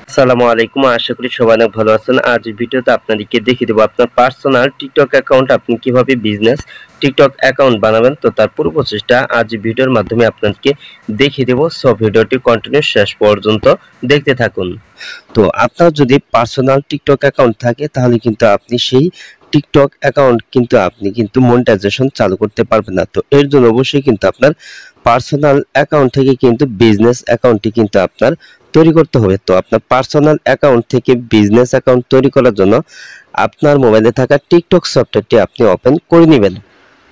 আসসালামু আলাইকুম, আশা করি সবাই অনেক ভালো আছেন। আজ ভিডিওতে আপনাদেরকে দেখিয়ে দেবো আপনার পার্সোনাল টিকটক অ্যাকাউন্ট আপনি কিভাবে বিজনেস টিকটক অ্যাকাউন্ট বানাবেন। তো তার পুরো প্রসেসটা আজ ভিডিওর মাধ্যমে আপনাদেরকে দেখিয়ে দেবো। সব ভিডিওটি কন্টিনিউ শেষ পর্যন্ত দেখতে থাকুন। তো আপনার যদি পার্সোনাল টিকটক অ্যাকাউন্ট থাকে তাহলে কিন্তু আপনি সেই টিকটক অ্যাকাউন্ট কিন্তু আপনি কিন্তু মনিটাইজেশন চালু করতে পারবেন না। তো এর জন্য অবশ্যই কিন্তু আপনার পার্সোনাল অ্যাকাউন্ট থেকে কিন্তু বিজনেস অ্যাকাউন্টটি কিন্তু আপনার তৈরি করতে হবে। তো আপনার পার্সোনাল অ্যাকাউন্ট থেকে বিজনেস অ্যাকাউন্ট তৈরি করার জন্য আপনার মোবাইলে থাকা টিকটক সফটওয়্যারটি আপনি ওপেন করে নেবেন।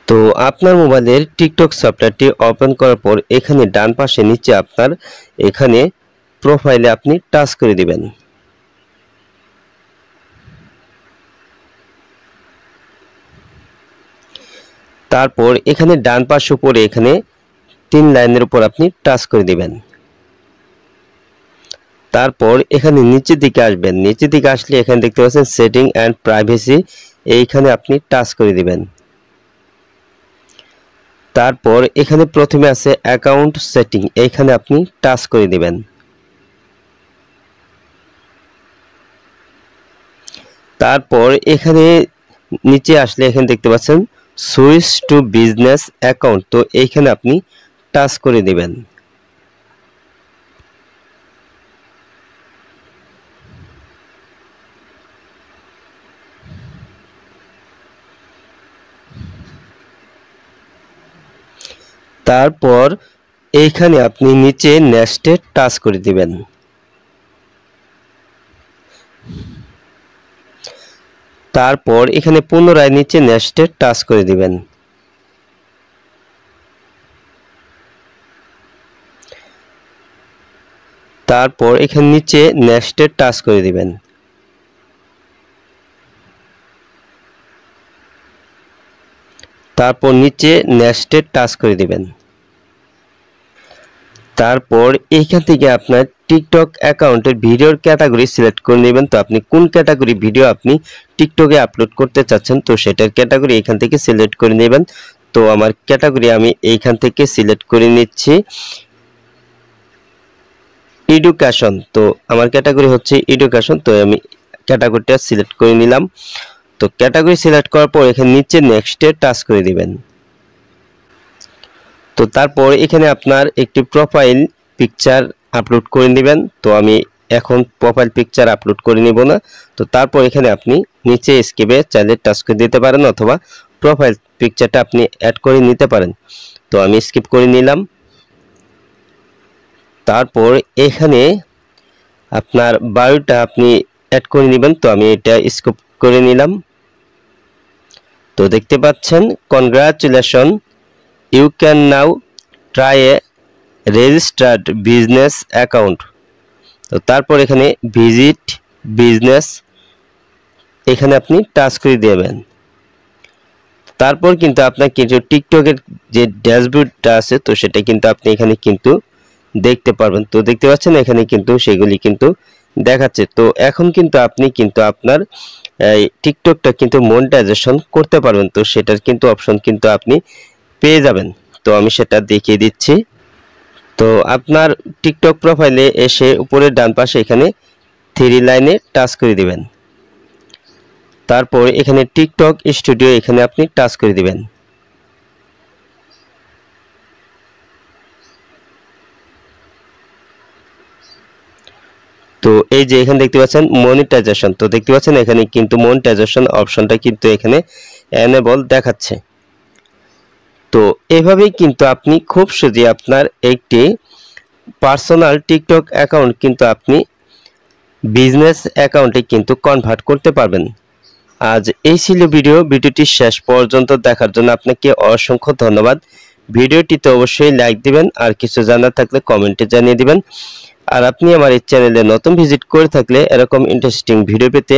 তো আপনার মোবাইলের টিকটক সফটওয়্যারটি ওপেন করার পর এখানে ডান পাশে নিচে আপনার এখানে প্রোফাইলে আপনি টাচ করে দিবেন। তারপর এখানে ডান পাশে উপরে এখানে 3 লাইনের উপর আপনি টাচ করে দিবেন। তারপর এখানে নিচের দিকে আসবেন। নিচের দিকে আসলে এখানে দেখতে পাচ্ছেন সেটিং অ্যান্ড প্রাইভেসি, এইখানে আপনি টাচ করে দিবেন। তারপর এখানে প্রথমে আছে অ্যাকাউন্ট সেটিং, এইখানে আপনি টাচ করে দিবেন। তারপর এখানে নিচে আসলে এখানে দেখতে পাচ্ছেন সুইচ টু বিজনেস অ্যাকাউন্ট, তো এইখানে আপনি টাচ করে দিবেন। তারপর এইখানে আপনি নিচে নেক্সটে টাচ করে দিবেন। তারপর এখানে পুনরায় নিচে নেক্সটে টাচ করে দিবেন। তারপর এখানে নিচে নেক্সটে টাচ করে দিবেন। তারপর নিচে নেক্সটে টাচ করে দিবেন। তারপর এইখান থেকে আপনার টিকটক অ্যাকাউন্টের ভিডিওর ক্যাটাগরি সিলেক্ট করে নেবেন। তো আপনি কোন ক্যাটাগরি ভিডিও আপনি টিকটকে আপলোড করতে চাচ্ছেন, তো সেটার ক্যাটাগরি এখান থেকে সিলেক্ট করে নেবেন। তো আমার ক্যাটাগরি আমি এইখান থেকে সিলেক্ট করে নিচ্ছি এডুকেশন। তো আমার ক্যাটাগরি হচ্ছে এডুকেশন, তো আমি ক্যাটাগরিটা সিলেক্ট করে নিলাম। তো ক্যাটাগরি সিলেক্ট করার পর এখানে নিচে নেক্সটে টাচ করে দিবেন। তো তারপর এখানে আপনার একটি প্রোফাইল পিকচার আপলোড করে নেবেন। তো আমি এখন প্রোফাইল পিকচার আপলোড করে নিব না। তো তারপর এখানে আপনি নিচে স্কিপে চাইলে টাচ করে দিতে পারেন অথবা প্রোফাইল পিকচারটা আপনি অ্যাড করে নিতে পারেন। তো আমি স্কিপ করে নিলাম। তারপর এখানে আপনার বায়োটা আপনি অ্যাড করে নেবেন। তো আমি এটা স্কিপ করে নিলাম। তো দেখতে পাচ্ছেন congratulation, you can now try a registered business account. তো তারপর এখানে ভিজিট বিজনেস, এখানে আপনি টাচ করে দেবেন। তারপর কিন্তু আপনার কিছু টিকটকের যে ড্যাশবোর্ডটা আছে তো সেটা কিন্তু আপনি এখানে কিন্তু দেখতে পারবেন। তো দেখতে পাচ্ছেন এখানে কিন্তু সেগুলি কিন্তু দেখাচ্ছে। তো এখন কিন্তু আপনি কিন্তু আপনার টিকটকটা কিন্তু মনিটাইজেশন করতে পারবেন। তো সেটার কিন্তু অপশন কিন্তু আপনি পেয়ে যাবেন। তো আমি সেটা দেখিয়ে দিচ্ছি। তো আপনার টিকটক প্রোফাইলে এসে উপরের ডান পাশে এখানে 3 লাইনে টাচ করে দিবেন। তারপর এখানে টিকটক স্টুডিও, এখানে আপনি টাচ করে দিবেন। তো এই যে এখানে দেখতে পাচ্ছেন মনিটাইজেশন, তো দেখতে পাচ্ছেন এখানে কিন্তু মনিটাইজেশন অপশনটা কিন্তু এখানে এনেবল দেখাচ্ছে। তো এভাবেই কিন্তু আপনি খুব সহজে আপনার একটি পার্সোনাল টিকটক অ্যাকাউন্ট কিন্তু আপনি বিজনেস অ্যাকাউন্টে কিন্তু কনভার্ট করতে পারবেন। আজ এই ছিল ভিডিওটি শেষ পর্যন্ত দেখার জন্য আপনাকে অসংখ্য ধন্যবাদ। ভিডিওটিতে অবশ্যই লাইক দিবেন, আর কিছু জানার থাকলে কমেন্টে জানিয়ে দিবেন। আর আপনি আমার এই চ্যানেলে নতুন ভিজিট করে থাকলে এরকম ইন্টারেস্টিং ভিডিও পেতে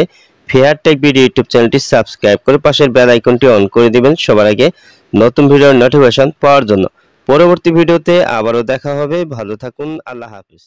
ফেয়ার টেক ভিডিও ইউটিউব চ্যানেলটি সাবস্ক্রাইব করে পাশের বেল আইকনটি অন করে দিবেন সবার আগে নতুন ভিডিওর নোটিফিকেশন পাওয়ার জন্য। পরবর্তী ভিডিওতে আবারও দেখা হবে। ভালো থাকুন। আল্লাহ হাফিজ।